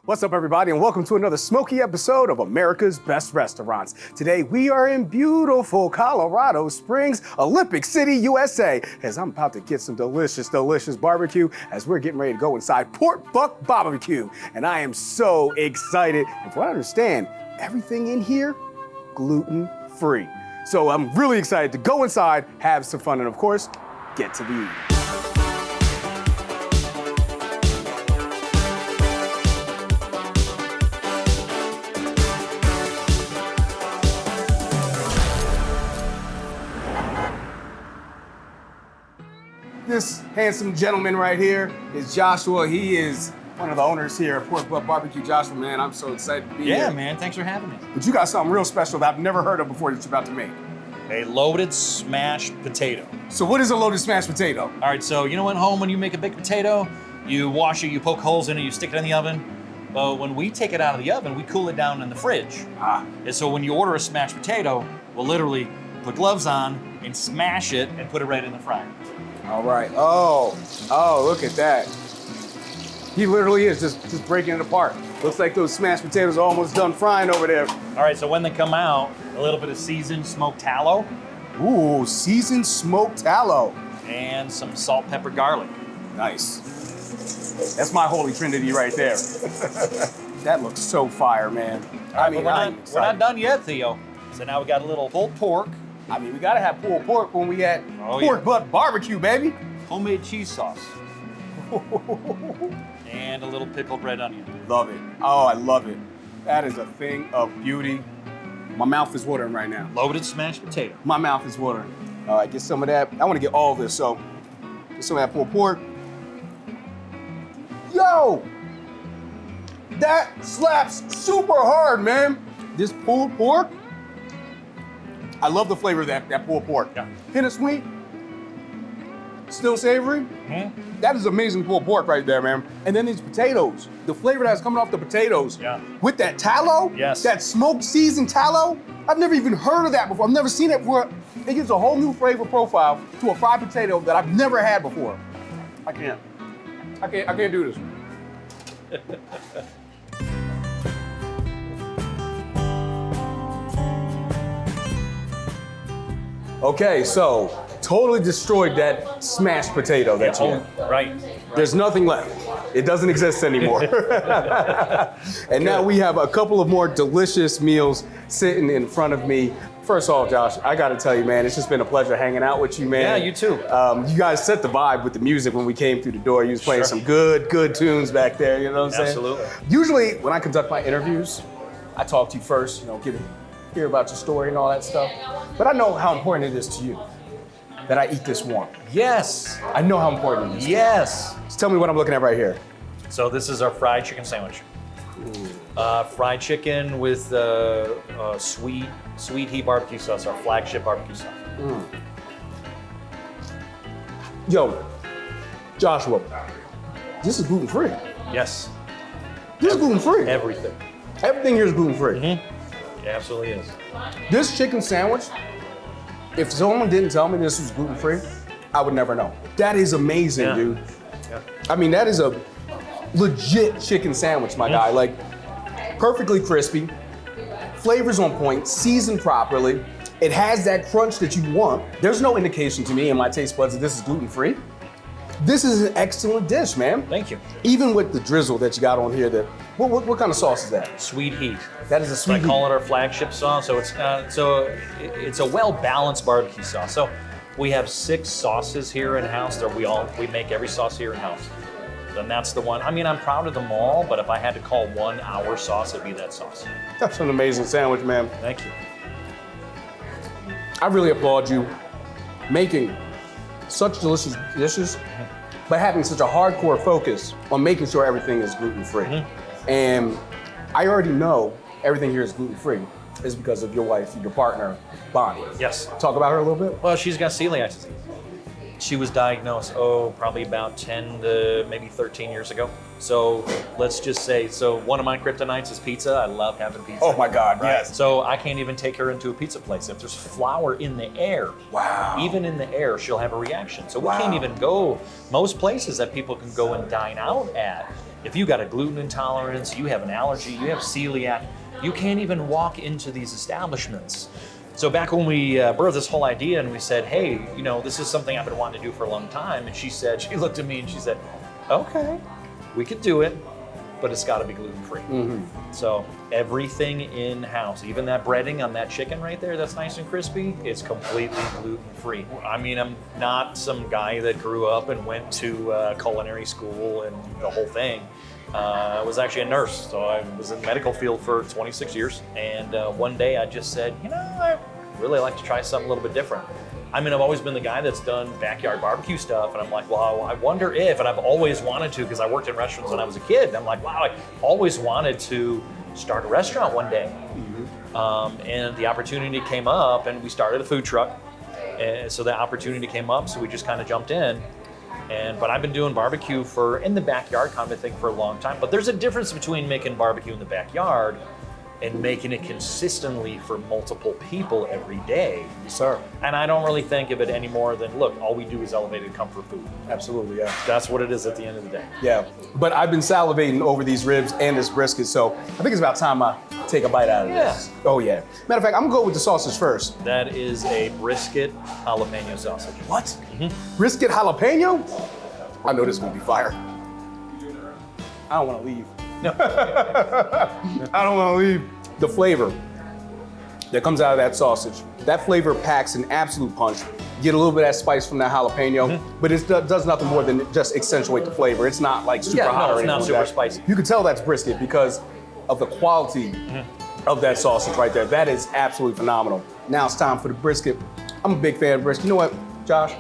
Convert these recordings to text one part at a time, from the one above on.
What's up, everybody, and welcome to another smoky episode of America's Best Restaurants. Today, we are in beautiful Colorado Springs, Olympic City, USA, as I'm about to get some delicious barbecue as we're getting ready to go inside Porkbutt BBQ. And I am so excited. And from what I understand, everything in here, gluten-free. So I'm really excited to go inside, have some fun, and of course, get to the eating. This handsome gentleman right here is Joshua. He is one of the owners here at Porkbutt BBQ. Joshua, man, I'm so excited to be here. Yeah, man, thanks for having me. But you got something real special that I've never heard of before that you're about to make. A loaded smashed potato. So what is a loaded smashed potato? All right, so you know at home when you make a baked potato, you wash it, you poke holes in it, you stick it in the oven. But when we take it out of the oven, we cool it down in the fridge. And so when you order a smashed potato, we'll literally put gloves on and smash it and put it right in the fryer. All right. Oh, look at that. He literally is just breaking it apart. Looks like those smashed potatoes are almost done frying over there. All right, so when they come out, a little bit of seasoned smoked tallow. Ooh, seasoned smoked tallow. And some salt, pepper, garlic. Nice. That's my holy trinity right there. That looks so fire, man. All right, we're not done yet, Theo. So now we got a little pulled pork. I mean, we gotta have pulled pork when we had Porkbutt BBQ, baby. Homemade cheese sauce. And a little pickled red onion. Love it. Oh, I love it. That is a thing of beauty. My mouth is watering right now. Loaded smashed potato. My mouth is watering. All right, get some of that. I want to get all of this, so get some of that pulled pork. Yo! That slaps super hard, man. This pulled pork, I love the flavor of that pulled pork. Yeah. Hint of sweet, still savory. Mm-hmm. That is amazing pulled pork right there, man. And then these potatoes, the flavor that's coming off the potatoes with that tallow, that smoked seasoned tallow. I've never even heard of that before. I've never seen it before. It gives a whole new flavor profile to a fried potato that I've never had before. I can't do this. Okay, so totally destroyed that smashed potato that you had. Right. There's nothing left. It doesn't exist anymore. And now we have a couple of more delicious meals sitting in front of me. First off, Josh, I gotta tell you, man, it's just been a pleasure hanging out with you, man. Yeah, you too. You guys set the vibe with the music when we came through the door. You was playing some good tunes back there, you know what I'm saying? Absolutely. Usually, when I conduct my interviews, I talk to you first, hear about your story and all that stuff. But I know how important it is to you that I eat this warm. Yes. I know how important it is. Yes. Just tell me what I'm looking at right here. So this is our fried chicken sandwich. Fried chicken with sweet heat barbecue sauce, our flagship barbecue sauce. Yo, Joshua, this is gluten-free. Yes. This is gluten-free. Everything. Everything here is gluten-free. Mm-hmm. It absolutely is. This chicken sandwich, if someone didn't tell me this was gluten-free, I would never know. That is amazing, dude. Yeah. I mean, that is a legit chicken sandwich, my guy. Like, perfectly crispy, flavors on point, seasoned properly. It has that crunch that you want. There's no indication to me in my taste buds that this is gluten-free. This is an excellent dish, man. Thank you. Even with the drizzle that you got on here, what kind of sauce is that? Sweet heat. That is a sweet heat. I call it our flagship sauce. So it's a well-balanced barbecue sauce. So we have 6 sauces here in house. That we make every sauce here in house. And that's the one. I mean, I'm proud of them all, but if I had to call one our sauce, it'd be that sauce. That's an amazing sandwich, man. Thank you. I really applaud you making such delicious dishes, but having such a hardcore focus on making sure everything is gluten-free. And I already know everything here is gluten-free is because of your wife, your partner, Bonnie. Yes. Talk about her a little bit. Well, she's got celiac disease. She was diagnosed, probably about 10 to maybe 13 years ago. So let's just say, one of my kryptonites is pizza. I love having pizza. Oh my God, right? Yes. So I can't even take her into a pizza place. If there's flour in the air, even in the air, she'll have a reaction. So we can't even go most places that people can go and dine out at. If you got a gluten intolerance, you have an allergy, you have celiac, you can't even walk into these establishments. So back when we birthed this whole idea and we said, hey, you know, this is something I've been wanting to do for a long time. And she looked at me and she said, okay, we could do it, but it's gotta be gluten-free. So everything in-house, even that breading on that chicken right there that's nice and crispy, is completely gluten-free. I mean, I'm not some guy that grew up and went to culinary school and the whole thing. I was actually a nurse, so I was in the medical field for 26 years. And one day I just said, you know, I really like to try something a little bit different. I mean, I've always been the guy that's done backyard barbecue stuff, and I'm like, well, I wonder if, and I've always wanted to, because I worked in restaurants when I was a kid, and I'm like, wow, I always wanted to start a restaurant one day. And the opportunity came up, and we started a food truck. And so the opportunity came up, so we just kind of jumped in. But I've been doing barbecue in the backyard kind of a thing for a long time. But there's a difference between making barbecue in the backyard and making it consistently for multiple people every day. Yes, sir. And I don't really think of it any more than, look, all we do is elevated comfort food. Absolutely, yeah. That's what it is at the end of the day. Yeah, but I've been salivating over these ribs and this brisket, so I think it's about time I take a bite out of this. Oh yeah. Matter of fact, I'm gonna go with the sausage first. That is a brisket jalapeno sausage. What? Brisket jalapeno? I know this is gonna be fire. I don't wanna leave. No. I don't wanna leave. The flavor that comes out of that sausage, that flavor packs an absolute punch. You get a little bit of that spice from that jalapeno, but it does nothing more than just accentuate the flavor. It's not like super hot or anything. It's not super spicy. You can tell that's brisket because of the quality of that sausage right there. That is absolutely phenomenal. Now it's time for the brisket. I'm a big fan of brisket. You know what, Josh?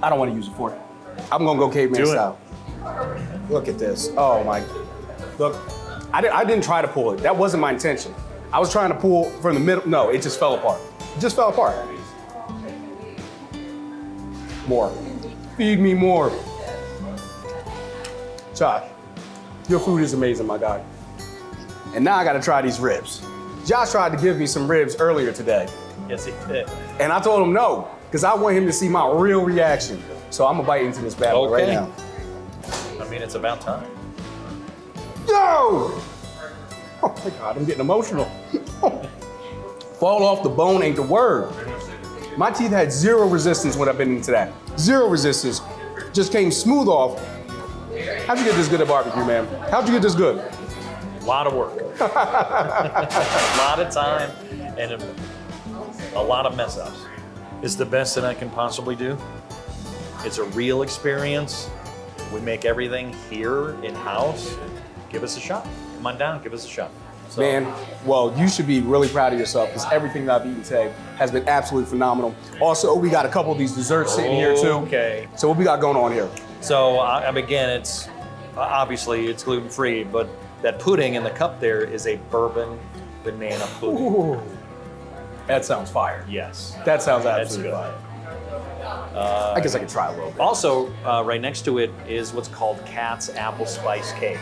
I don't want to use a fork. I'm gonna go caveman style. Look at this. Oh my. Look, I didn't try to pull it. That wasn't my intention. I was trying to pull from the middle. No, it just fell apart. It just fell apart. More. Feed me more. Josh, your food is amazing, my guy. And now I gotta try these ribs. Josh tried to give me some ribs earlier today. Yes, he did. And I told him no, because I want him to see my real reaction. So I'm gonna bite into this bad boy right now. I mean, it's about time. Yo! Oh my God, I'm getting emotional. Fall off the bone ain't the word. My teeth had zero resistance when I've been into that. Zero resistance. Just came smooth off. How'd you get this good at barbecue, man? How'd you get this good? A lot of work. A lot of time and a lot of mess ups. It's the best that I can possibly do. It's a real experience. We make everything here in-house. Give us a shot. Come on down, give us a shot. So, Man, well, you should be really proud of yourself because everything that I've eaten today has been absolutely phenomenal. Also, we got a couple of these desserts sitting here too. Okay. So what we got going on here? So again, it's obviously it's gluten-free, but that pudding in the cup there is a bourbon banana pudding. Ooh. That sounds fire. Yes. That sounds That's absolutely good. fire. I guess I could try a little bit. Also, right next to it is what's called Cat's Apple Spice Cake.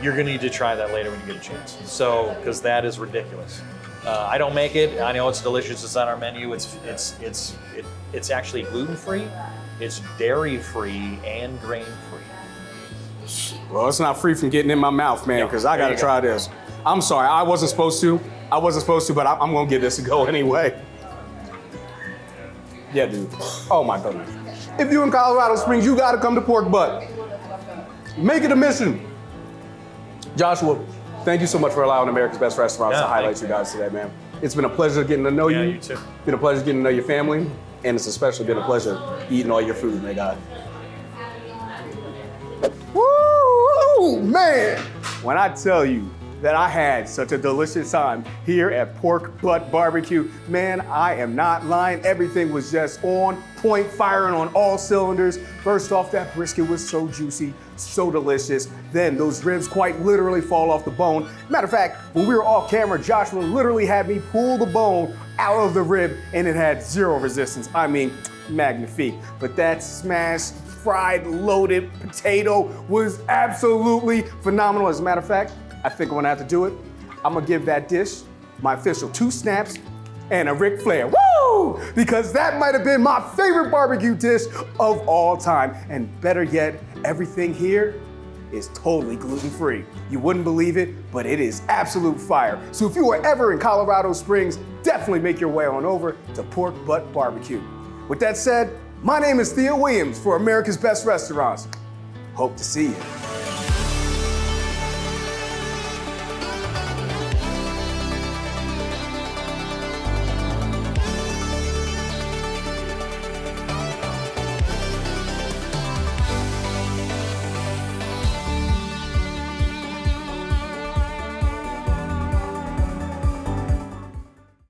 You're gonna need to try that later when you get a chance. So, because that is ridiculous. I don't make it. I know it's delicious. It's on our menu. It's actually gluten-free. It's dairy-free and grain-free. Well, it's not free from getting in my mouth, man, because I gotta you try this. I'm sorry, I wasn't supposed to, but I'm gonna give this a go anyway. Yeah, dude. Oh my goodness. If you're in Colorado Springs, you gotta come to Porkbutt. Make it a mission. Joshua, thank you so much for allowing America's Best Restaurants to highlight you guys today, man. It's been a pleasure getting to know you. Yeah, you too. It's been a pleasure getting to know your family, and it's especially been a pleasure eating all your food, my God. Woo, man! When I tell you that I had such a delicious time here at Porkbutt BBQ, man, I am not lying. Everything was just on point, firing on all cylinders. First off, that brisket was so juicy, so delicious. Then those ribs quite literally fall off the bone. Matter of fact, when we were off camera, Joshua literally had me pull the bone out of the rib and it had zero resistance. I mean, magnifique. But that smashed, fried, loaded potato was absolutely phenomenal. As a matter of fact, I think I'm gonna have to do it. I'm gonna give that dish my official 2 snaps and a Ric Flair. Woo! Because that might have been my favorite barbecue dish of all time. And better yet, everything here is totally gluten-free. You wouldn't believe it, but it is absolute fire. So if you are ever in Colorado Springs, definitely make your way on over to Porkbutt BBQ. With that said, my name is Theo Williams for America's Best Restaurants. Hope to see you.